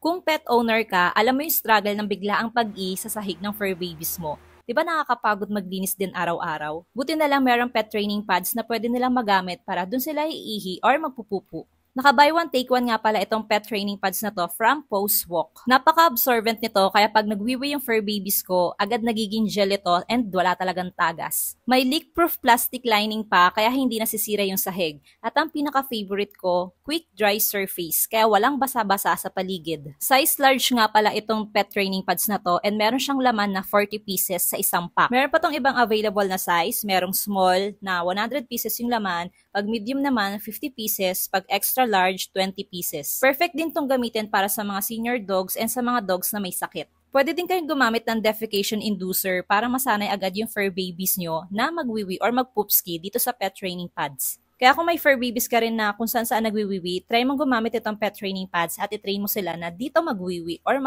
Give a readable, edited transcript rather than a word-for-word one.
Kung pet owner ka, alam mo yung struggle ng biglaang pag-i sa sahig ng fur babies mo. Di ba nakakapagod maglinis din araw-araw? Buti na lang merong pet training pads na pwede nilang magamit para dun sila iihi or magpupupu. Naka-buy one take one nga pala itong pet training pads na to from Post Walk. Napaka-absorbent nito kaya pag nagwiwi yung fur babies ko, agad nagiging gel ito and wala talagang tagas. May leak-proof plastic lining pa kaya hindi nasisira yung sahig. At ang pinaka-favorite ko, quick dry surface kaya walang basa-basa sa paligid. Size large nga pala itong pet training pads na to and meron siyang laman na 40 pieces sa isang pack. Meron pa tong ibang available na size, merong small na 100 pieces yung laman, pag medium naman 50 pieces, pag extra large 20 pieces. Perfect din tong gamitin para sa mga senior dogs and sa mga dogs na may sakit. Pwede din kayong gumamit ng defecation inducer para masanay agad yung fur babies nyo na magwiwi or magpoopski dito sa pet training pads. Kaya kung may fur babies ka rin na kung saan nagwiwiwi, try mong gumamit itong pet training pads at itrain mo sila na dito magwiwi or